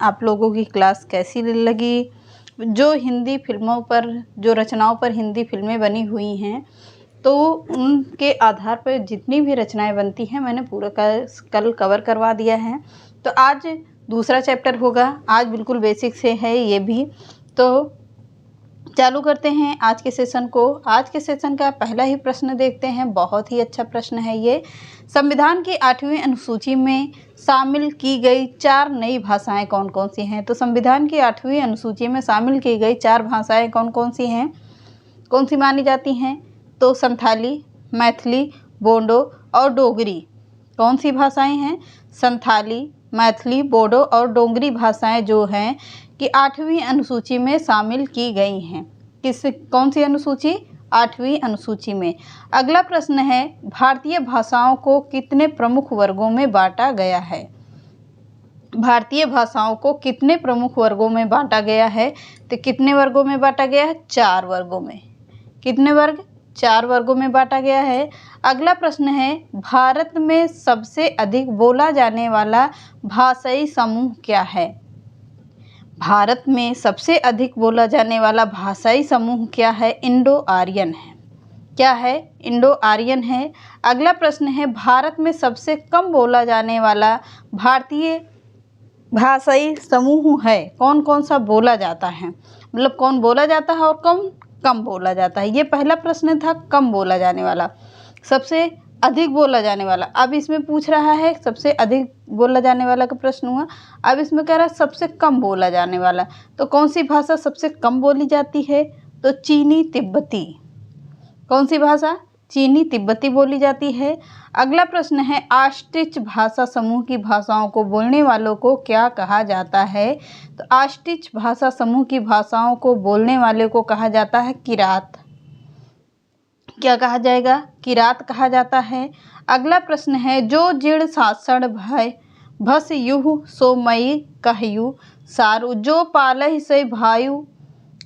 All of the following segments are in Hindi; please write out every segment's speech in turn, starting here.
आप लोगों की क्लास कैसी लगी। जो हिंदी फिल्मों पर, जो रचनाओं पर हिंदी फिल्में बनी हुई हैं, तो उनके आधार पर जितनी भी रचनाएं बनती हैं मैंने पूरा कल कवर करवा दिया है। तो आज दूसरा चैप्टर होगा। आज बिल्कुल बेसिक से है ये भी। तो चालू करते हैं आज के सेशन को। आज के सेशन का पहला ही प्रश्न देखते हैं। बहुत ही अच्छा प्रश्न है ये। संविधान की 8वीं अनुसूची में शामिल की गई 4 नई भाषाएं कौन कौन सी हैं। तो संविधान की 8वीं अनुसूची में शामिल की गई 4 भाषाएं कौन कौन सी हैं, कौन सी मानी जाती हैं। तो संथाली, मैथिली, बोडो और डोगरी। कौन सी भाषाएं हैं? संथाली, मैथिली, बोडो और डोगरी भाषाएं जो हैं कि 8वीं अनुसूची में शामिल की गई हैं। कौन सी अनुसूची? 8वीं अनुसूची में। अगला प्रश्न है, भारतीय भाषाओं को कितने प्रमुख वर्गों में बांटा गया है। भारतीय भाषाओं को कितने प्रमुख वर्गों में बांटा गया है। तो कितने वर्गों में बांटा गया है? 4 वर्गों में। कितने वर्ग? 4 वर्गों में बांटा गया है। अगला प्रश्न है, भारत में सबसे अधिक बोला जाने वाला भाषाई समूह क्या है। भारत में सबसे अधिक बोला जाने वाला भाषाई समूह क्या है? इंडो आर्यन है। क्या है? इंडो आर्यन है। अगला प्रश्न है, भारत में सबसे कम बोला जाने वाला भारतीय भाषाई समूह है। कौन कौन सा बोला जाता है, मतलब कौन बोला जाता है और कम बोला जाता है। ये पहला प्रश्न था, कम बोला जाने वाला। सबसे अधिक बोला जाने वाला। अब इसमें पूछ रहा है सबसे अधिक बोला जाने वाला का प्रश्न हुआ। अब इसमें कह रहा है सबसे कम बोला जाने वाला। तो कौन सी भाषा सबसे कम बोली जाती है? तो चीनी तिब्बती। कौन सी भाषा? चीनी तिब्बती बोली जाती है। अगला प्रश्न है, आस्टिच भाषा समूह की भाषाओं को बोलने वालों को क्या कहा जाता है। तो आस्टिच भाषा समूह की भाषाओं को बोलने वाले को कहा जाता है किरात। क्या कहा जाएगा? किरात कहा जाता है। अगला प्रश्न है, जो जीर्ण सासण भय भस युह सो मई कहयु सारु, जो पालहि से भायु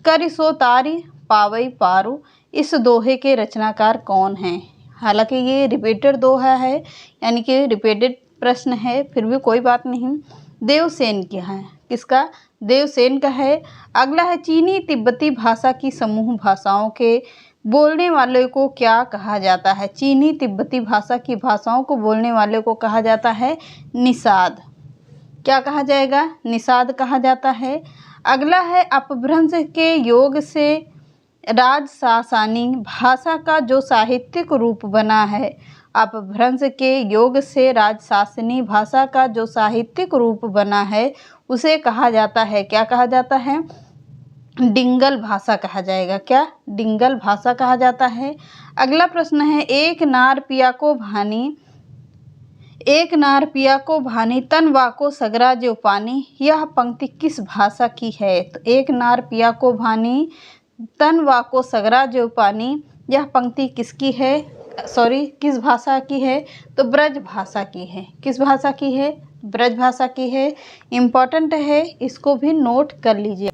करि सो तारी पावई पारु। इस दोहे के रचनाकार कौन हैं? हालांकि ये रिपीटेड दोहा है, यानी कि रिपीटेड प्रश्न है, फिर भी कोई बात नहीं। देवसेन क्या है? किसका? देवसेन का है। अगला है, चीनी तिब्बती भाषा की समूह भाषाओं के बोलने वाले को क्या कहा जाता है। चीनी तिब्बती भाषा की भाषाओं को बोलने वाले को कहा जाता है निषाद। क्या कहा जाएगा? निषाद कहा जाता है। अगला है, अपभ्रंश के योग से राजशासनी भाषा का जो साहित्यिक रूप बना है। अपभ्रंश के योग से राजशासनी भाषा का जो साहित्यिक रूप बना है उसे कहा जाता है, क्या कहा जाता है? डिंगल भाषा कहा जाएगा। क्या? डिंगल भाषा कहा जाता है। अगला प्रश्न है, एक नार पिया को भानी तन वाको सगरा जो पानी, यह पंक्ति किस भाषा की है। तो एक नार पिया को भानी तन वाको सगरा जो पानी, यह पंक्ति किसकी है? किस भाषा की है? तो ब्रज भाषा की है। किस भाषा की है? ब्रज भाषा की है। इम्पॉर्टेंट है, इसको भी नोट कर लीजिए।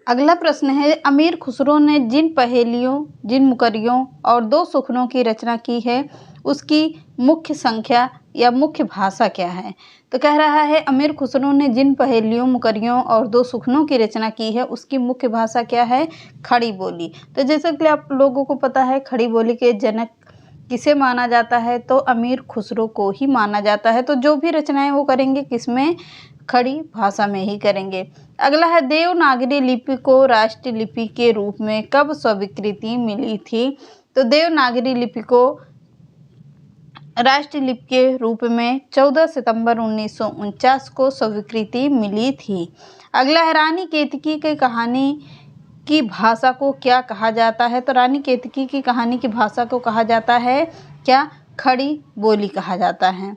अगला प्रश्न है, अमीर खुसरो ने जिन पहेलियों, जिन मुकरियों और 2 सुखनों की रचना की है उसकी मुख्य संख्या या मुख्य भाषा क्या है। तो कह रहा है, अमीर खुसरो ने जिन पहेलियों, मुकरियों और 2 सुखनों की रचना की है उसकी मुख्य भाषा क्या है? खड़ी बोली। तो जैसे कि आप लोगों को पता है, खड़ी बोली के जनक किसे माना जाता है? तो अमीर खुसरो को ही माना जाता है। तो जो भी रचनाएं वो करेंगे किसमें? खड़ी भाषा में ही करेंगे। अगला है, देवनागरी लिपि को राष्ट्रीय लिपि के रूप में कब स्वीकृति मिली थी। तो देवनागरी लिपि को राष्ट्रीय लिपि के रूप में 14 सितंबर 1949 को स्वीकृति मिली थी। अगला है, रानी केतकी की कहानी की भाषा को क्या कहा जाता है। तो रानी केतकी की कहानी की भाषा को कहा जाता है क्या? खड़ी बोली कहा जाता है।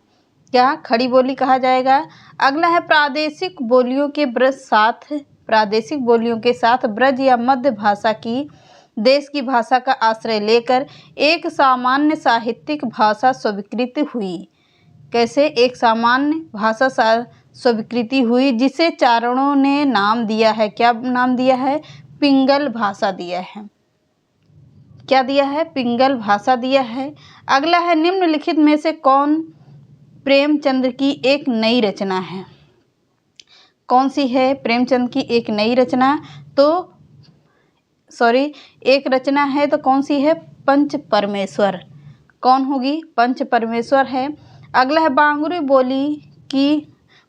क्या? खड़ी बोली कहा जाएगा। अगला है, प्रादेशिक बोलियों के साथ ब्रज या मध्य भाषा की देश की भाषा का आश्रय लेकर एक सामान्य साहित्यिक भाषा स्वीकृत हुई। कैसे? एक सामान्य भाषा स्वीकृति हुई जिसे चारणों ने नाम दिया है। क्या नाम दिया है? पिंगल भाषा दिया है। क्या दिया है? पिंगल भाषा दिया है। अगला है, निम्नलिखित में से कौन प्रेमचंद की एक नई रचना है। कौन सी है प्रेमचंद की एक नई रचना? तो एक रचना है तो कौन सी है? पंच परमेश्वर। कौन होगी? पंच परमेश्वर है। अगला है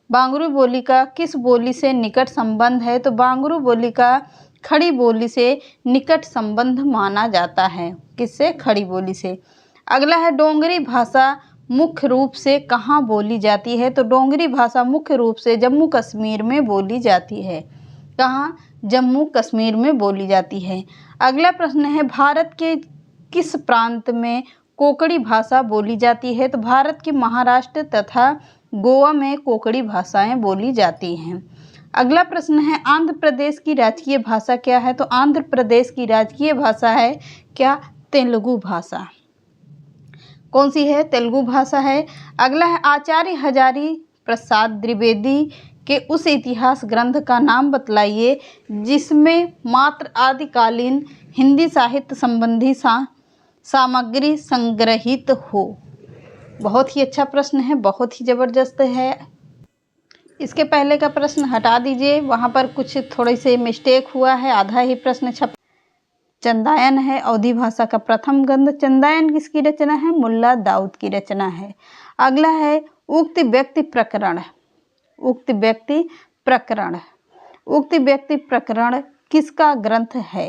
बांगरू बोली का किस बोली से निकट संबंध है? तो बांगरू बोली का खड़ी बोली से निकट संबंध माना जाता है। किससे? खड़ी बोली से। अगला है डोंगरी भाषा मुख्य रूप से कहाँ बोली जाती है? तो डोंगरी भाषा मुख्य रूप से जम्मू कश्मीर में बोली जाती है। कहाँ? जम्मू कश्मीर में बोली जाती है। अगला प्रश्न है भारत के किस प्रांत में कोंकणी भाषा बोली जाती है? तो भारत के महाराष्ट्र तथा गोवा में कोंकणी भाषाएं बोली जाती हैं। अगला प्रश्न है आंध्र प्रदेश की राजकीय भाषा क्या है? तो आंध्र प्रदेश की राजकीय भाषा है क्या? तेलुगु भाषा। कौन सी है? तेलुगु भाषा है। अगला है आचार्य हजारी प्रसाद द्विवेदी के उस इतिहास ग्रंथ का नाम बतलाइए जिसमें मात्र आदिकालीन हिंदी साहित्य संबंधी सामग्री संग्रहित हो। बहुत ही अच्छा प्रश्न है, बहुत ही ज़बरदस्त है। इसके पहले का प्रश्न हटा दीजिए, वहाँ पर कुछ थोड़े से मिस्टेक हुआ है, आधा ही प्रश्न छप। चंदायन है अवधी भाषा का प्रथम ग्रंथ। चंदायन किसकी रचना है? मुल्ला दाऊद की रचना है। अगला है उक्त व्यक्ति प्रकरण। उक्त व्यक्ति प्रकरण, उक्त व्यक्ति प्रकरण किसका ग्रंथ है?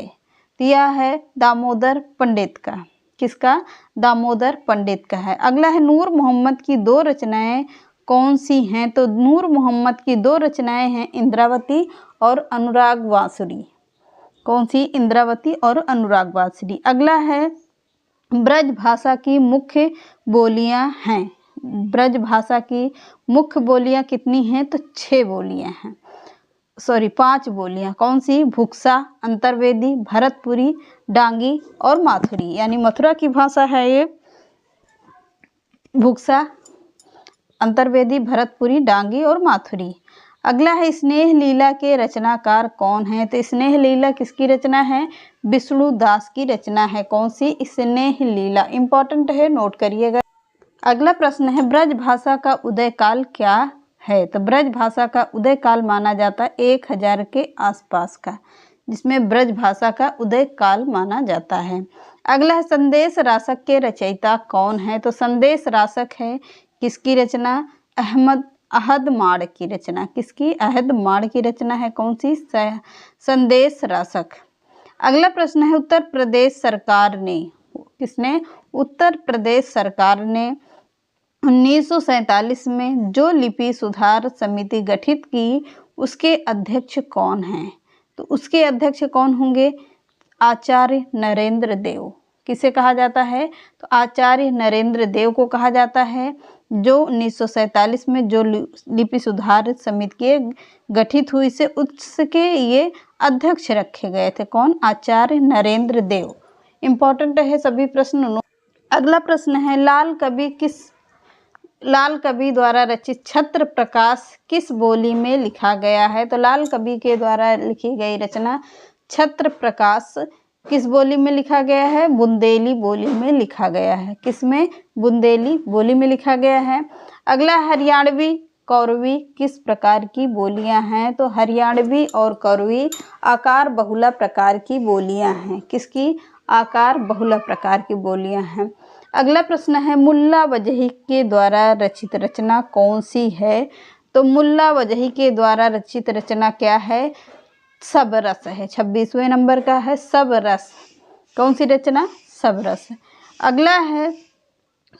यह है दामोदर पंडित का। किसका? दामोदर पंडित का है। अगला है नूर मोहम्मद की दो रचनाएं कौन सी हैं? तो नूर मोहम्मद की दो रचनाएं हैं इंद्रावती और अनुराग बांसुरी। कौन सी? इंद्रावती और अनुराग बांसुरी। अगला है ब्रज भाषा की मुख्य बोलियां हैं। ब्रज भाषा की मुख्य बोलियां कितनी हैं? तो 6 बोलियां हैं, 5 बोलियां। कौन सी? भुक्सा, अंतर्वेदी, भरतपुरी, डांगी और माथुरी। यानी मथुरा की भाषा है ये भुक्सा, अंतर्वेदी, भरतपुरी, डांगी और माथुरी। अगला है स्नेह लीला के रचनाकार कौन है? तो स्नेह लीला किसकी रचना है? विष्णु दास की रचना है। कौन सी? स्नेह लीला। इंपॉर्टेंट है, नोट करिएगा। अगला प्रश्न है ब्रज भाषा का उदय काल क्या है? तो ब्रज भाषा का उदय काल माना जाता है 1000 के आसपास का, जिसमें ब्रज भाषा का उदय काल माना जाता है। अगला है संदेश रासक के रचयिता कौन है? तो संदेश रासक है किसकी रचना? अहद माड़ की रचना। किसकी? अहद माड़ की रचना है। कौन सी? संदेश रासक। अगला प्रश्न है उत्तर प्रदेश सरकार ने, किसने? उत्तर प्रदेश सरकार ने 1947 में जो लिपि सुधार समिति गठित की उसके अध्यक्ष कौन हैं? तो उसके अध्यक्ष कौन होंगे? आचार्य नरेंद्र देव। किसे कहा जाता है? तो आचार्य नरेंद्र देव को कहा जाता है, जो 1947 में जो लिपि सुधार समिति गठित हुई से उसके ये अध्यक्ष रखे गए थे। कौन? आचार्य नरेंद्र देव। इम्पोर्टेंट है सभी प्रश्न। अगला प्रश्न है लाल कवि द्वारा रचित छत्र प्रकाश किस बोली में लिखा गया है? तो लाल कवि के द्वारा लिखी गई रचना छत्र प्रकाश किस बोली में लिखा गया है? बुंदेली बोली में लिखा गया है। किसमें? बुंदेली बोली में लिखा गया है। अगला हरियाणवी कौरवी किस प्रकार की बोलियां हैं? तो हरियाणवी और कौरवी आकार बहुला प्रकार की बोलियां हैं। किसकी? आकार बहुला प्रकार की बोलियां हैं। अगला प्रश्न है मुल्ला वजही के द्वारा रचित रचना कौन सी है? तो मुल्ला वजही के द्वारा रचित रचना क्या है? सब रस है। 26वें नंबर का है सब रस। कौन सी रचना? सब रस। अगला है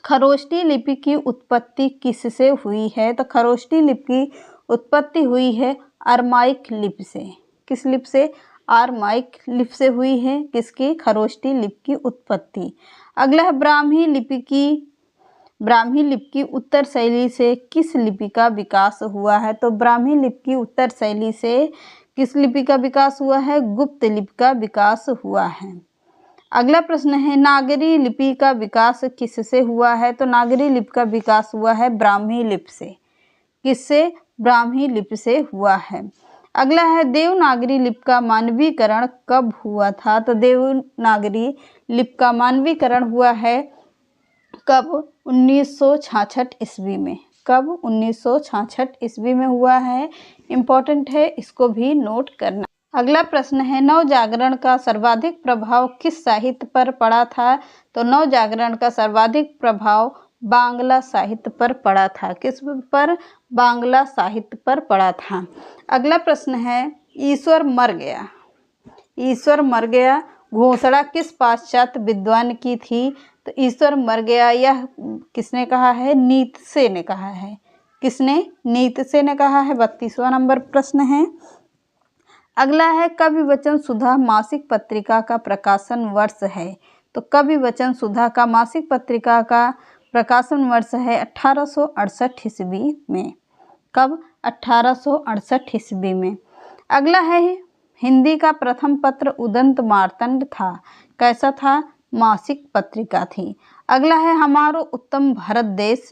खरोष्टी लिपि की उत्पत्ति किससे हुई है? तो खरोष्टी लिपि की उत्पत्ति हुई है अरमाइक लिपि से। किस लिपि से? अरमाइक लिपि से हुई है। किसकी? खरोष्टी लिपि की उत्पत्ति। अगला है ब्राह्मी लिपि की उत्तर शैली से किस लिपि का विकास हुआ है? तो ब्राह्मी लिपि की उत्तर शैली से किस लिपि का विकास हुआ है? गुप्त लिपि का विकास हुआ है। अगला प्रश्न है नागरी लिपि का विकास किससे हुआ है? तो नागरी लिपि का विकास हुआ है ब्राह्मी लिपि से। किससे? ब्राह्मी लिपि से हुआ है। अगला है देवनागरी लिपि का मानवीकरण कब हुआ था? तो देवनागरी लिपि का मानवीकरण हुआ है कब? 1966 ईस्वी में। कब? 1966 ईस्वी में हुआ है। इम्पोर्टेंट है, इसको भी नोट करना। अगला प्रश्न है, नवजागरण का सर्वाधिक प्रभाव किस साहित्य पर पड़ा था? तो नवजागरण का सर्वाधिक प्रभाव बांग्ला साहित्य पर पड़ा था। किस पर? बांग्ला साहित्य पर पड़ा था। अगला प्रश्न है, ईश्वर मर गया, ईश्वर मर गया घोषणा किस पाश्चात्य विद्वान की थी? तो ईश्वर मर गया यह किसने कहा है? नीत्शे ने कहा है। किसने? नीत्शे ने कहा है। 32वां नंबर प्रश्न है। अगला है, कवि वचन सुधा मासिक पत्रिका का प्रकाशन वर्ष है? तो कवि वचन सुधा का मासिक पत्रिका का प्रकाशन वर्ष है 1868 ईस्वी में। कब? 1868 ईस्वी में। अगला है, हिंदी का प्रथम पत्र उदंत मार्तंड था। कैसा था? मासिक पत्रिका थी। अगला है, हमारो उत्तम भारत देश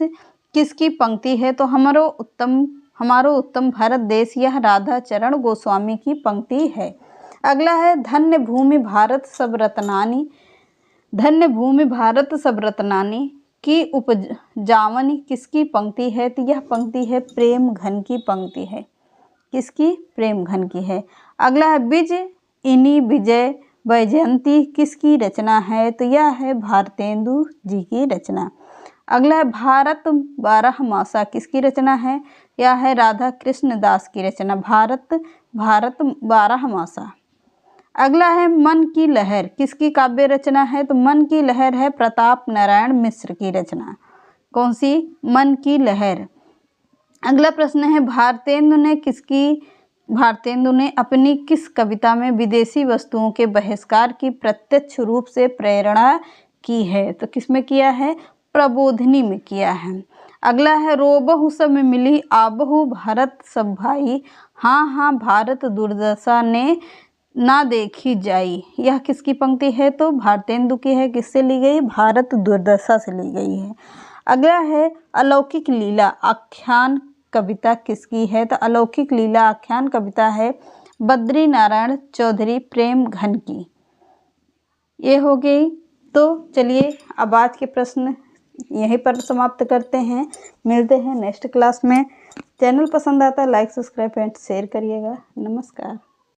किसकी पंक्ति है? तो हमारो उत्तम भारत देश यह राधा चरण गोस्वामी की पंक्ति है। अगला है, धन्य भूमि भारत सब रत्नानी, धन्य भूमि भारत सब रत्नानी की उपजावनी किसकी पंक्ति है? तो यह पंक्ति है प्रेम घन की पंक्ति है। किसकी? प्रेम घन की है। अगला है, बिज इनी विजय वैजयंती किसकी रचना है? तो यह है भारतेंदु जी की रचना। अगला है, भारत बारहमासा किसकी रचना है? यह है राधा कृष्ण दास की रचना। भारत बारहमासा। अगला है, मन की लहर किसकी काव्य रचना है? तो मन की लहर है प्रताप नारायण मिश्र की रचना। कौन सी? मन की लहर। अगला प्रश्न है, भारतेंदु ने अपनी किस कविता में विदेशी वस्तुओं के बहिष्कार की प्रत्यक्ष रूप से प्रेरणा की है? तो किसमें किया है? प्रबोधिनी में किया है। अगला है, रोबहु सब मिली आबहु भारत सब भाई, हाँ हाँ भारत दुर्दशा ने ना देखी जाई, यह किसकी पंक्ति है? तो भारतेंदु की है। किससे ली गई? भारत दुर्दशा से ली गई है। अगला है, अलौकिक लीला आख्यान कविता किसकी है? तो अलौकिक लीला आख्यान कविता है बद्री नारायण चौधरी प्रेम घन की। ये हो गई। तो चलिए अब आज के प्रश्न यहीं पर समाप्त करते हैं। मिलते हैं नेक्स्ट क्लास में। चैनल पसंद आता है लाइक सब्सक्राइब एंड शेयर करिएगा। नमस्कार।